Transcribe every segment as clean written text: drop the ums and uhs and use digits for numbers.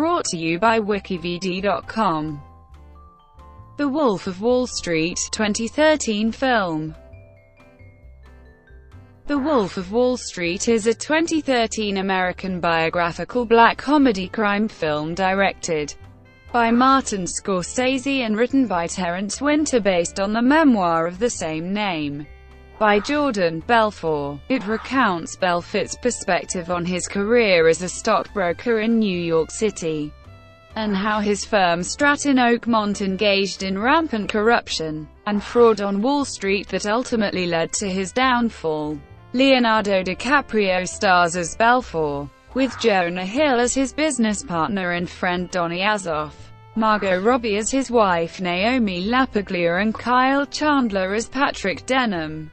Brought to you by WikiVidi.com. The Wolf of Wall Street 2013 film. The Wolf of Wall Street is a 2013 American biographical black comedy crime film directed by Martin Scorsese and written by Terence Winter based on the memoir of the same name by Jordan Belfort. It recounts Belfort's perspective on his career as a stockbroker in New York City, and how his firm Stratton Oakmont engaged in rampant corruption and fraud on Wall Street that ultimately led to his downfall. Leonardo DiCaprio stars as Belfort, with Jonah Hill as his business partner and friend Donnie Azoff, Margot Robbie as his wife Naomi, Lapaglia and Chandler as Patrick Denham,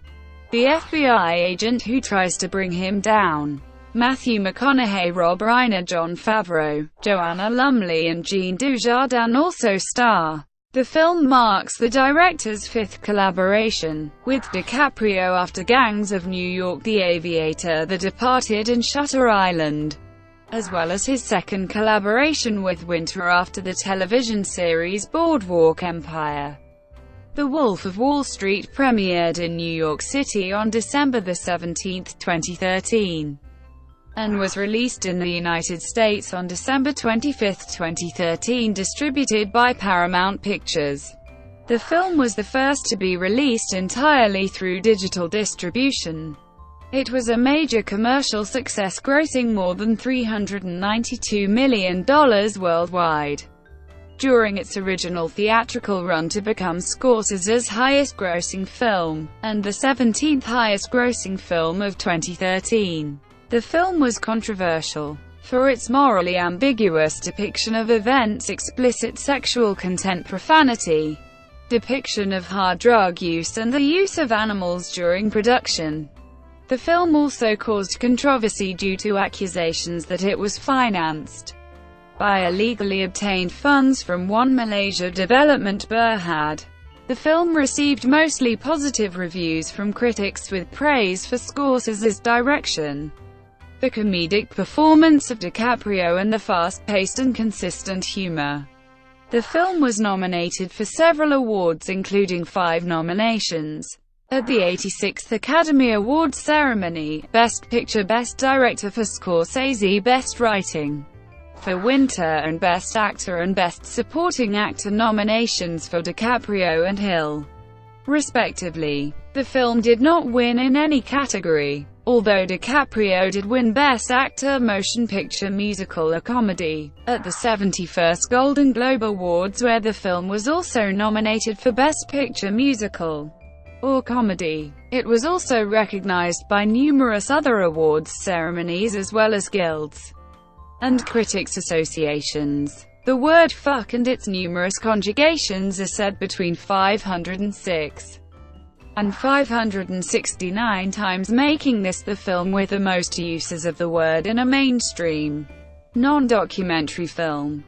the FBI agent who tries to bring him down. Matthew McConaughey, Reiner, Jon Favreau, Joanna, Lumley and Dujardin also star. The film marks the director's fifth collaboration with DiCaprio after Gangs of New York, The Aviator, The Departed and Shutter Island, as well as his second collaboration with Winter after the television series Boardwalk Empire. The Wolf of Wall Street premiered in New York City on December 17, 2013. And was released in the United States on December 25, 2013, distributed by Paramount Pictures. The film was the first to be released entirely through digital distribution. It was a major commercial success, grossing more than $392 million worldwide during its original theatrical run to become Scorsese's highest-grossing film, and the 17th highest-grossing film of 2013. The film was controversial for its morally ambiguous depiction of events, explicit sexual content, profanity, depiction of hard drug use and the use of animals during production. The film also caused controversy due to accusations that it was financed by illegally obtained funds from One Malaysia Development Berhad. The film received mostly positive reviews from critics, with praise for Scorsese's direction, the comedic performance of DiCaprio and the fast-paced and consistent humor. The film was nominated for several awards, including 5 nominations at the 86th Academy Awards ceremony: Best Picture, Best Director for Scorsese, Best Writing for Winter, and Best Actor and Best Supporting Actor nominations for DiCaprio and Hill, respectively. The film did not win in any category, although DiCaprio did win Best Actor Motion Picture Musical or Comedy at the 71st Golden Globe Awards, where the film was also nominated for Best Picture Musical or Comedy. It was also recognized by numerous other awards ceremonies as well as guilds and critics associations. The word fuck and its numerous conjugations are said between 506 and 569 times, making this the film with the most uses of the word in a mainstream, non-documentary film.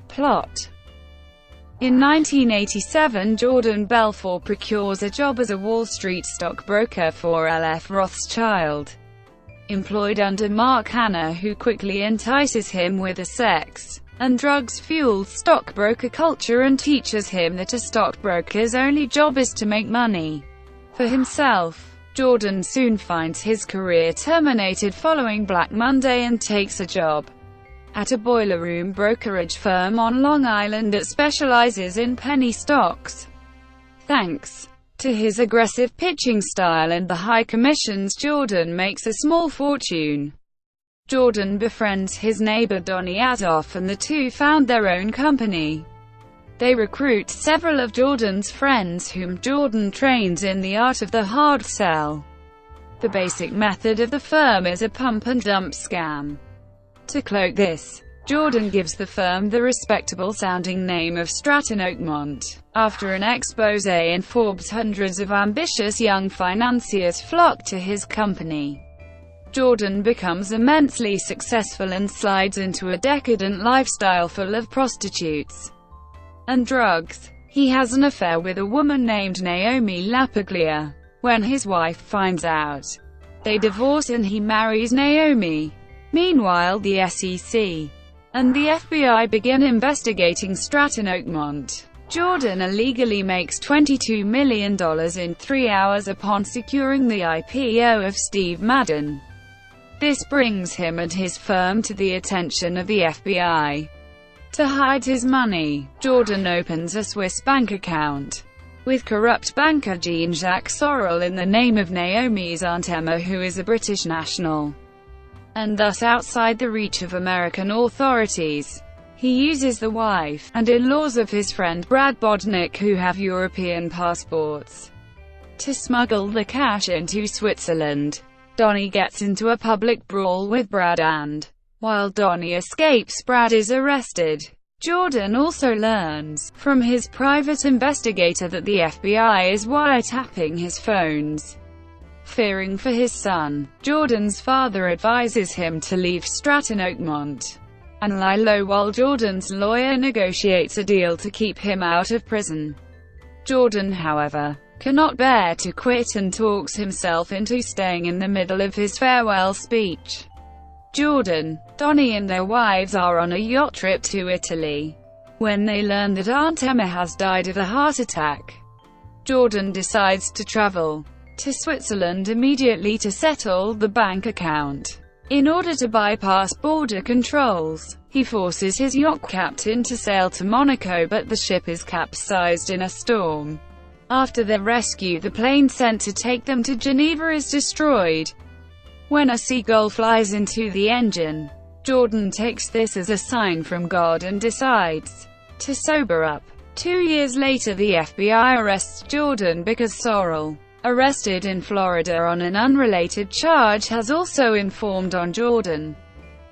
Plot: in 1987, Jordan Belfort procures a job as a Wall Street stockbroker for L.F. Rothschild, employed under Mark Hanna, who quickly entices him with a sex and drugs-fueled stockbroker culture and teaches him that a stockbroker's only job is to make money for himself. Jordan soon finds his career terminated following Black Monday and takes a job at a boiler room brokerage firm on Long Island that specializes in penny stocks. Thanks to his aggressive pitching style and the high commissions, Jordan makes a small fortune. Jordan befriends his neighbor Donnie Azoff and the two found their own company. They recruit several of Jordan's friends, whom Jordan trains in the art of the hard sell. The basic method of the firm is a pump-and-dump scam. To cloak this, Jordan gives the firm the respectable-sounding name of Stratton Oakmont. After an expose in Forbes, hundreds of ambitious young financiers flock to his company. Jordan becomes immensely successful and slides into a decadent lifestyle full of prostitutes and drugs. He has an affair with a woman named Naomi Lapaglia. When his wife finds out, they divorce and he marries Naomi. Meanwhile, the SEC and the FBI begin investigating Stratton Oakmont. Jordan illegally makes $22 million in 3 hours upon securing the IPO of Steve Madden. This brings him and his firm to the attention of the FBI. To hide his money, Jordan opens a Swiss bank account with corrupt banker Jean-Jacques Sorel in the name of Naomi's Aunt Emma, who is a British national, and thus outside the reach of American authorities. He uses the wife and in-laws of his friend Brad Bodnick, who have European passports, to smuggle the cash into Switzerland. Donnie gets into a public brawl with Brad, and while Donnie escapes, Brad is arrested. Jordan also learns from his private investigator that the FBI is wiretapping his phones. Fearing for his son, Jordan's father advises him to leave Stratton Oakmont and lie low while Jordan's lawyer negotiates a deal to keep him out of prison. Jordan, however, cannot bear to quit and talks himself into staying in the middle of his farewell speech. Jordan, Donnie and their wives are on a yacht trip to Italy when they learn that Aunt Emma has died of a heart attack. Jordan decides to travel to Switzerland immediately to settle the bank account. In order to bypass border controls, he forces his yacht captain to sail to Monaco, but the ship is capsized in a storm. After their rescue, the plane sent to take them to Geneva is destroyed when a seagull flies into the engine. Jordan takes this as a sign from God and decides to sober up. 2 years later, the FBI arrests Jordan because Sorel, arrested in Florida on an unrelated charge, has also informed on Jordan.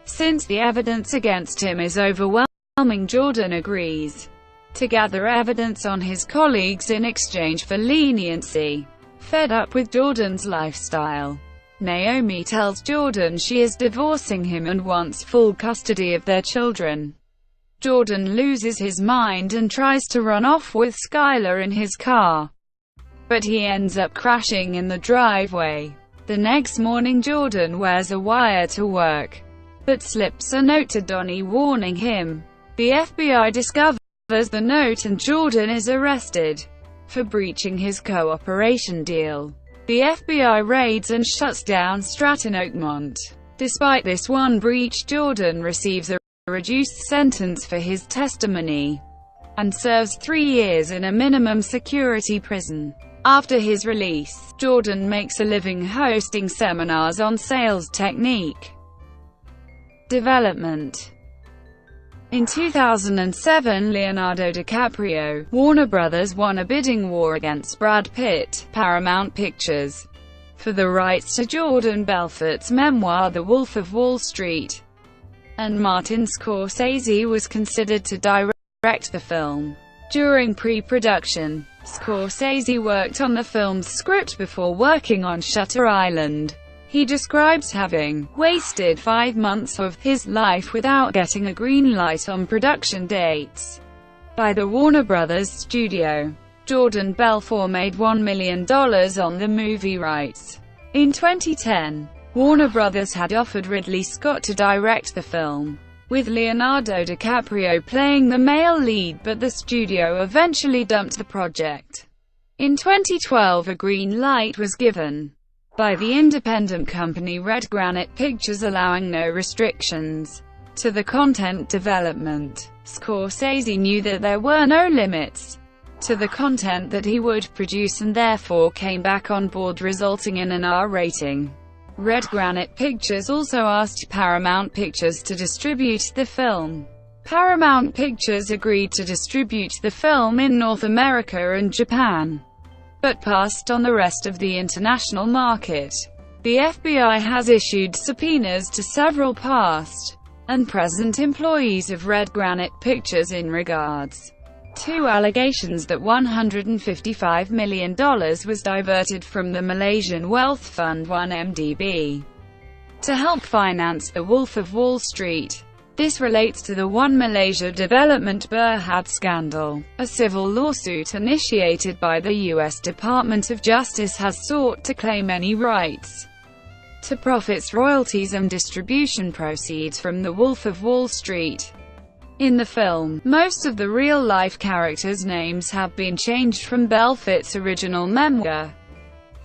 Since the evidence against him is overwhelming, Jordan agrees to gather evidence on his colleagues in exchange for leniency. Fed up with Jordan's lifestyle, Naomi tells Jordan she is divorcing him and wants full custody of their children. Jordan loses his mind and tries to run off with Skylar in his car, but he ends up crashing in the driveway. The next morning, Jordan wears a wire to work, but slips a note to Donnie warning him. The FBI discovers the note and Jordan is arrested for breaching his cooperation deal. The FBI raids and shuts down Stratton Oakmont. Despite this one breach, Jordan receives a reduced sentence for his testimony and serves 3 years in a minimum security prison. After his release, Jordan makes a living hosting seminars on sales technique development. In 2007, Leonardo DiCaprio, Warner Brothers won a bidding war against Brad Pitt, Paramount Pictures, for the rights to Jordan Belfort's memoir The Wolf of Wall Street, and Martin Scorsese was considered to direct the film. During pre-production, Scorsese worked on the film's script before working on Shutter Island. He describes having wasted 5 months of his life without getting a green light on production dates by the Warner Brothers studio. Jordan Belfort made $1 million on the movie rights. In 2010, Warner Brothers had offered Ridley Scott to direct the film, with Leonardo DiCaprio playing the male lead, but the studio eventually dumped the project. In 2012, a green light was given by the independent company Red Granite Pictures, allowing no restrictions to the content development. Scorsese knew that there were no limits to the content that he would produce and therefore came back on board, resulting in an R rating. Red Granite Pictures also asked Paramount Pictures to distribute the film. Paramount Pictures agreed to distribute the film in North America and Japan, but passed on the rest of the international market. The FBI has issued subpoenas to several past and present employees of Red Granite Pictures in regards to allegations that $155 million was diverted from the Malaysian wealth fund 1MDB to help finance The Wolf of Wall Street. This relates to the One Malaysia Development Berhad scandal. A civil lawsuit initiated by the U.S. Department of Justice has sought to claim any rights to profits, royalties and distribution proceeds from The Wolf of Wall Street. In the film, most of the real-life characters' names have been changed from Belfort's original memoir.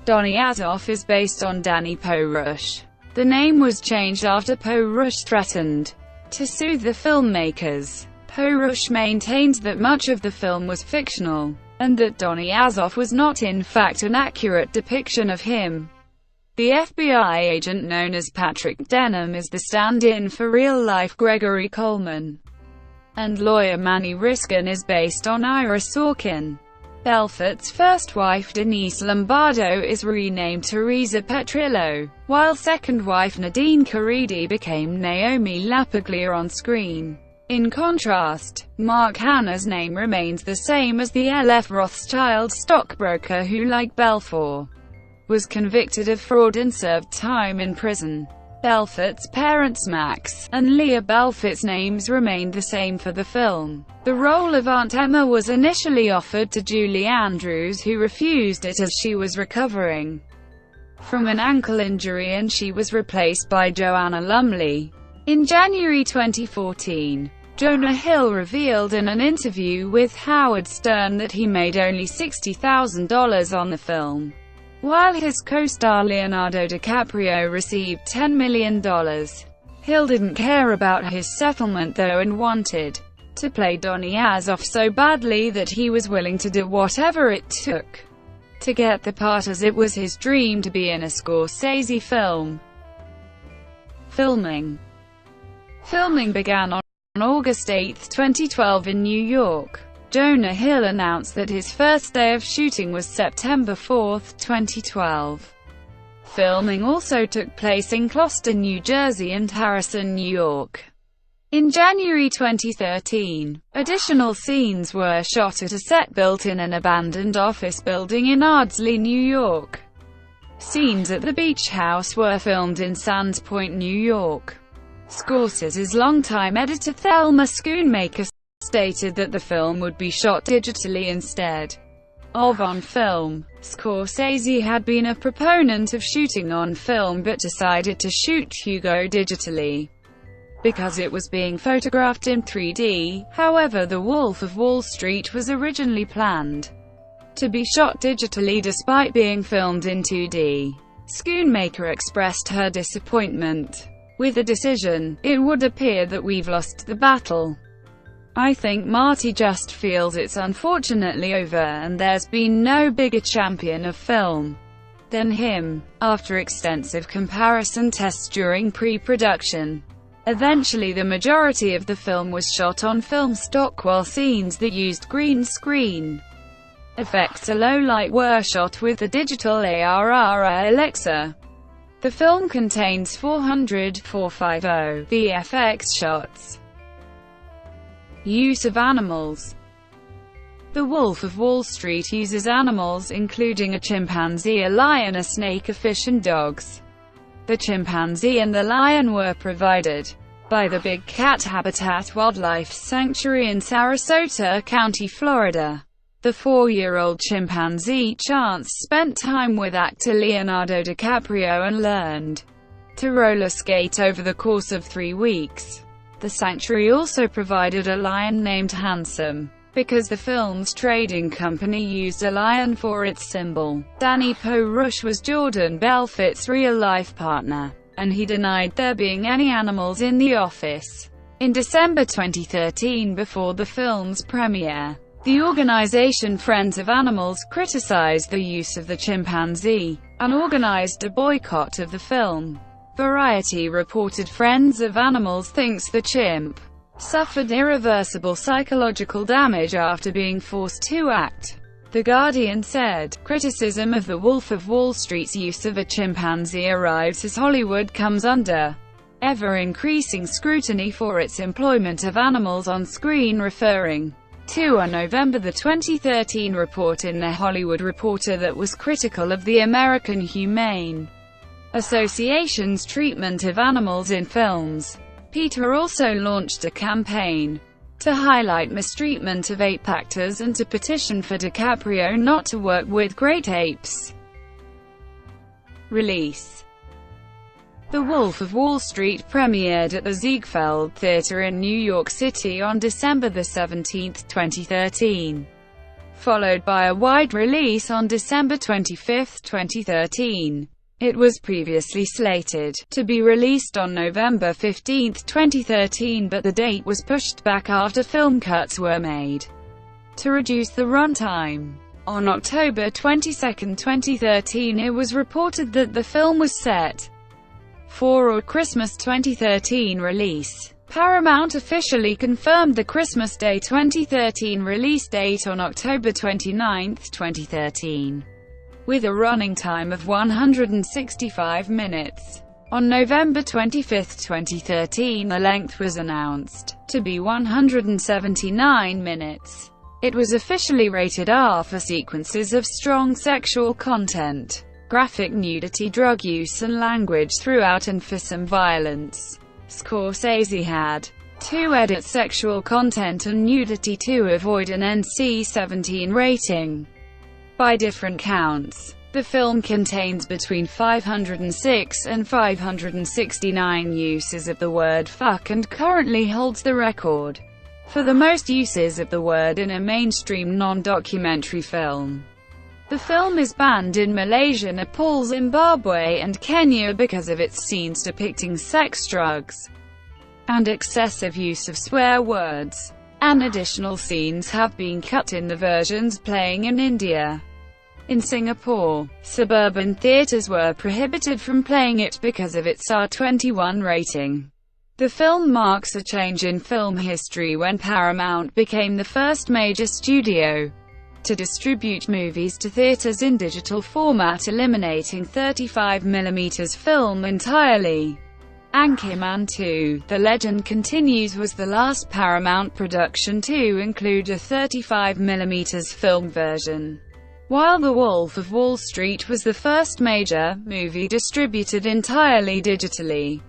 Donnie Azoff is based on Danny Porush. The name was changed after Porush threatened to sue the filmmakers. Porush maintains that much of the film was fictional, and that Donnie Azoff was not in fact an accurate depiction of him. The FBI agent known as Patrick Denham is the stand-in for real-life Gregory Coleman, and lawyer Manny Riskin is based on Ira Sorkin. Belfort's first wife Denise Lombardo is renamed Teresa Petrillo, while second wife Nadine Caridi became Naomi Lapaglia on screen. In contrast, Mark Hanna's name remains the same as the L.F. Rothschild stockbroker who, like Belfort, was convicted of fraud and served time in prison. Belfort's parents Max and Leah Belfort's names remained the same for the film. The role of Aunt Emma was initially offered to Julie Andrews, who refused it as she was recovering from an ankle injury, and she was replaced by Joanna Lumley. In January 2014, Jonah Hill revealed in an interview with Howard Stern that he made only $60,000 on the film, while his co-star Leonardo DiCaprio received $10 million. Hill didn't care about his settlement though, and wanted to play Donnie Azoff so badly that he was willing to do whatever it took to get the part, as it was his dream to be in a Scorsese film. Filming began on August 8, 2012 in New York. Jonah Hill announced that his first day of shooting was September 4, 2012. Filming also took place in Gloucester, New Jersey and Harrison, New York. In January 2013, additional scenes were shot at a set built in an abandoned office building in Ardsley, New York. Scenes at the beach house were filmed in Sands Point, New York. Scorsese's longtime editor Thelma Schoonmaker stated that the film would be shot digitally instead of on film. Scorsese had been a proponent of shooting on film but decided to shoot Hugo digitally because it was being photographed in 3D. However, The Wolf of Wall Street was originally planned to be shot digitally despite being filmed in 2D. Schoonmaker expressed her disappointment with the decision. "It would appear that we've lost the battle. I think Marty just feels it's unfortunately over, and there's been no bigger champion of film than him." After extensive comparison tests during pre-production, eventually the majority of the film was shot on film stock, while scenes that used green screen effects or low light were shot with the digital ARRI Alexa. The film contains 450 VFX shots. Use of animals. The Wolf of Wall Street uses animals including a chimpanzee, a lion, a snake, a fish and dogs. The chimpanzee and the lion were provided by the Big Cat Habitat Wildlife Sanctuary in Sarasota County, Florida. The 4-year-old chimpanzee Chance spent time with actor Leonardo DiCaprio and learned to roller skate over the course of 3 weeks. The sanctuary also provided a lion named Handsome, because the film's trading company used a lion for its symbol. Danny Porush was Jordan Belfort's real-life partner, and he denied there being any animals in the office. In December 2013, before the film's premiere, the organization Friends of Animals criticized the use of the chimpanzee, and organized a boycott of the film. Variety reported Friends of Animals thinks the chimp suffered irreversible psychological damage after being forced to act. The Guardian said, criticism of The Wolf of Wall Street's use of a chimpanzee arrives as Hollywood comes under ever-increasing scrutiny for its employment of animals on screen, referring to a November 2013 report in The Hollywood Reporter that was critical of the American Humane Association's treatment of animals in films. Peter also launched a campaign to highlight mistreatment of ape actors and to petition for DiCaprio not to work with great apes. Release. The Wolf of Wall Street premiered at the Ziegfeld Theatre in New York City on December 17, 2013, followed by a wide release on December 25, 2013. It was previously slated to be released on November 15, 2013, but the date was pushed back after film cuts were made to reduce the runtime. On October 22, 2013, it was reported that the film was set for a Christmas 2013 release. Paramount officially confirmed the Christmas Day 2013 release date on October 29, 2013, with a running time of 165 minutes. On November 25, 2013, the length was announced to be 179 minutes. It was officially rated R for sequences of strong sexual content, graphic nudity, drug use and language throughout, and for some violence. Scorsese had to edit sexual content and nudity to avoid an NC-17 rating. By different counts, the film contains between 506 and 569 uses of the word fuck and currently holds the record for the most uses of the word in a mainstream non-documentary film. The film is banned in Malaysia, Nepal, Zimbabwe, and Kenya because of its scenes depicting sex, drugs, and excessive use of swear words. And additional scenes have been cut in the versions playing in India. In Singapore, suburban theaters were prohibited from playing it because of its R21 rating. The film marks a change in film history when Paramount became the first major studio to distribute movies to theaters in digital format, eliminating 35mm film entirely. Anchorman 2: The Legend Continues was the last Paramount production to include a 35mm film version, while The Wolf of Wall Street was the first major movie distributed entirely digitally.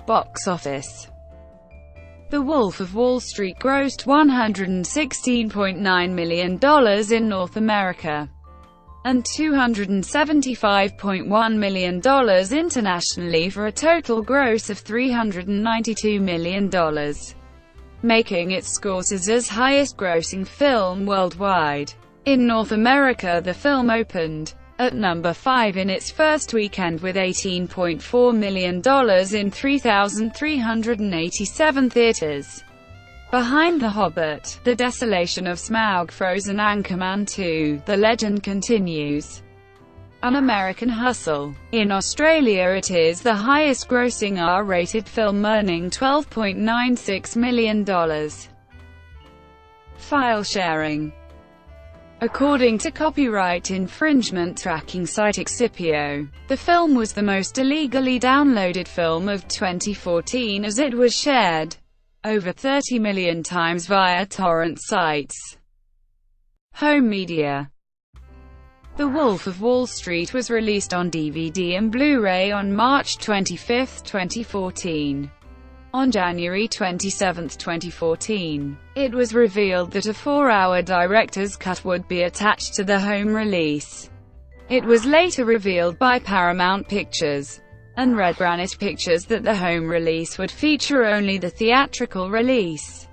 Box office. The Wolf of Wall Street grossed $116.9 million in North America and $275.1 million internationally, for a total gross of $392 million, making it Scorsese's highest-grossing film worldwide. In North America, the film opened at number 5 in its first weekend with $18.4 million in 3,387 theaters. Behind The Hobbit, The Desolation of Smaug, Frozen, Anchorman 2, The Legend Continues, and American Hustle. In Australia, it is the highest-grossing R-rated film, earning $12.96 million. File sharing. According to copyright infringement tracking site Excipio, the film was the most illegally downloaded film of 2014, as it was shared over 30 million times via torrent sites. Home media. The Wolf of Wall Street was released on DVD and Blu-ray on March 25, 2014. On January 27, 2014, it was revealed that a 4-hour director's cut would be attached to the home release. It was later revealed by Paramount Pictures and Red Granite Pictures that the home release would feature only the theatrical release.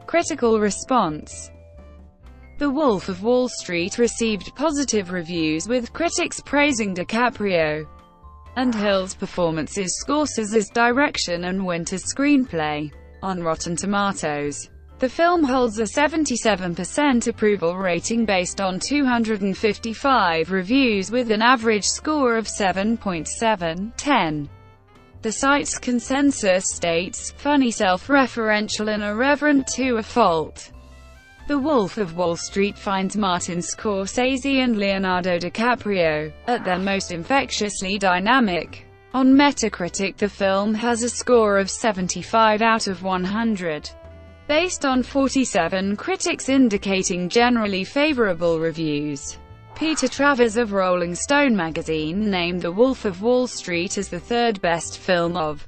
Critical response. The Wolf of Wall Street received positive reviews, with critics praising DiCaprio and Hill's performances, Scorsese's direction, and Winter's screenplay. On Rotten Tomatoes, the film holds a 77% approval rating based on 255 reviews, with an average score of 7.7/10. The site's consensus states, "funny, self-referential and irreverent to a fault." The Wolf of Wall Street finds Martin Scorsese and Leonardo DiCaprio at their most infectiously dynamic. On Metacritic, the film has a score of 75 out of 100, based on 47 critics indicating generally favorable reviews. Peter Travers of Rolling Stone magazine named The Wolf of Wall Street as the third best film of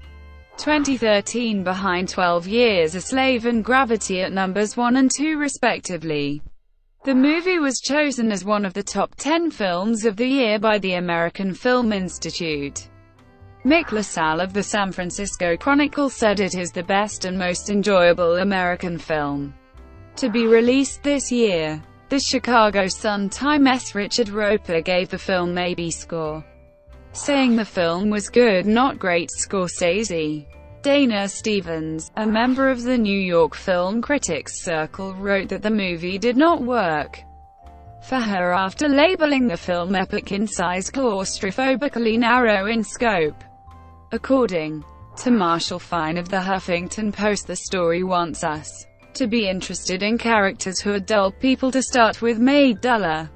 2013, behind 12 Years a Slave and Gravity at numbers 1 and 2 respectively. The movie was chosen as one of the top 10 films of the year by the American Film Institute. Mick LaSalle of the San Francisco Chronicle said it is the best and most enjoyable American film to be released this year. The Chicago Sun-Times' Richard Roeper gave the film a B score, saying the film was good, not great. Scorsese. Dana Stevens, a member of the New York Film Critics Circle, wrote that the movie did not work for her after labeling the film epic in size, claustrophobically narrow in scope. According to Marshall Fine of the Huffington Post, the story wants us to be interested in characters who are dull people to start with, made duller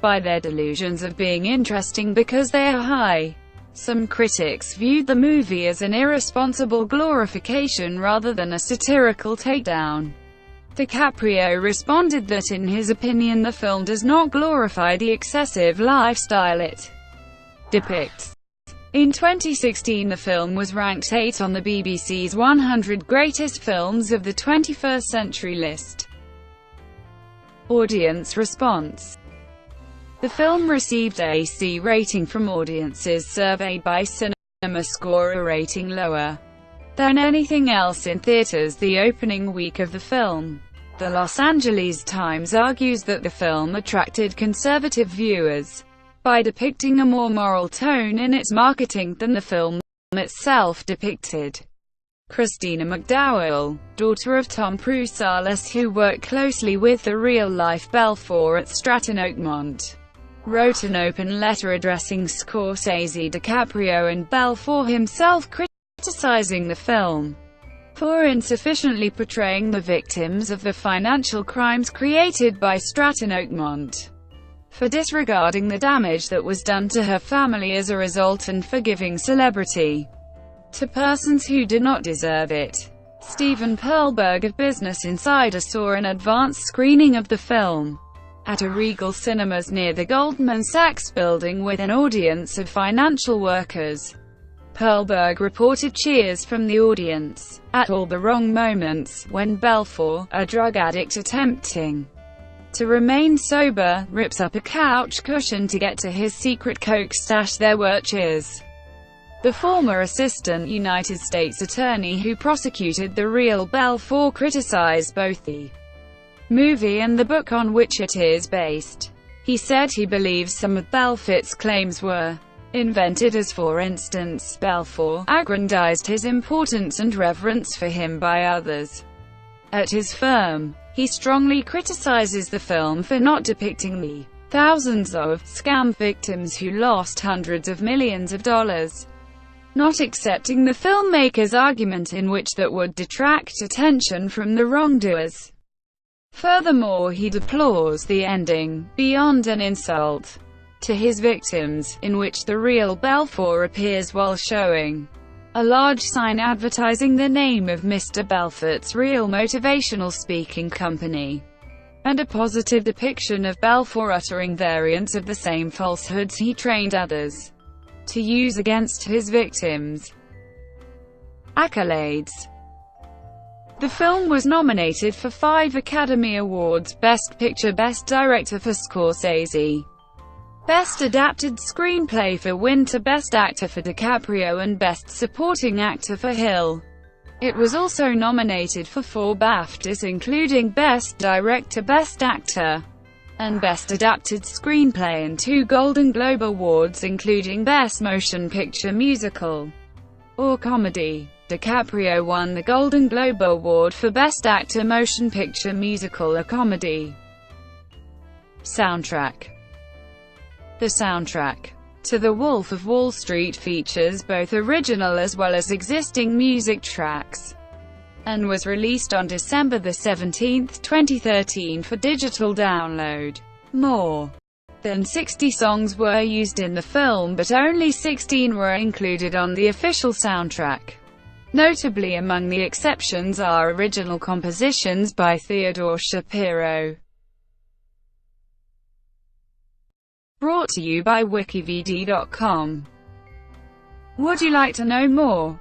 by their delusions of being interesting because they are high. Some critics viewed the movie as an irresponsible glorification rather than a satirical takedown. DiCaprio responded that in his opinion the film does not glorify the excessive lifestyle it depicts. In 2016, the film was ranked 8 on the BBC's 100 Greatest Films of the 21st Century list. Audience response. The film received a C rating from audiences surveyed by CinemaScore, a rating lower than anything else in theaters the opening week of the film. The Los Angeles Times argues that the film attracted conservative viewers by depicting a more moral tone in its marketing than the film itself depicted. Christina McDowell, daughter of Tom Prusalis, who worked closely with the real-life Belfort at Stratton Oakmont, wrote an open letter addressing Scorsese, DiCaprio and Belfort himself, criticizing the film for insufficiently portraying the victims of the financial crimes created by Stratton Oakmont, for disregarding the damage that was done to her family as a result, and for giving celebrity to persons who did not deserve it. Stephen Perlberg of Business Insider saw an advanced screening of the film at a Regal Cinemas near the Goldman Sachs building with an audience of financial workers. Perlberg reported cheers from the audience at all the wrong moments, when Belfort, a drug addict attempting to remain sober, rips up a couch cushion to get to his secret coke stash. There were cheers. The former assistant United States attorney who prosecuted the real Belfort criticized both the movie and the book on which it is based. He said he believes some of Belfort's claims were invented, as for instance, Belfort aggrandized his importance and reverence for him by others at his firm. He strongly criticizes the film for not depicting the thousands of scam victims who lost hundreds of millions of dollars, not accepting the filmmaker's argument in which that would detract attention from the wrongdoers. Furthermore, he deplores the ending, beyond an insult to his victims, in which the real Belfort appears while showing a large sign advertising the name of Mr. Belfort's real motivational speaking company, and a positive depiction of Belfort uttering variants of the same falsehoods he trained others to use against his victims. Accolades. The film was nominated for 5 Academy Awards: Best Picture, Best Director for Scorsese, Best Adapted Screenplay for Winter, Best Actor for DiCaprio, and Best Supporting Actor for Hill. It was also nominated for 4 BAFTAs, including Best Director, Best Actor, and Best Adapted Screenplay, and 2 Golden Globe Awards, including Best Motion Picture Musical or Comedy. DiCaprio won the Golden Globe Award for Best Actor, Motion Picture Musical or Comedy. Soundtrack. The soundtrack to The Wolf of Wall Street features both original as well as existing music tracks, and was released on December 17, 2013 for digital download. More than 60 songs were used in the film, but only 16 were included on the official soundtrack. Notably among the exceptions are original compositions by Theodore Shapiro. Brought to you by WikiVidi.com. Would you like to know more?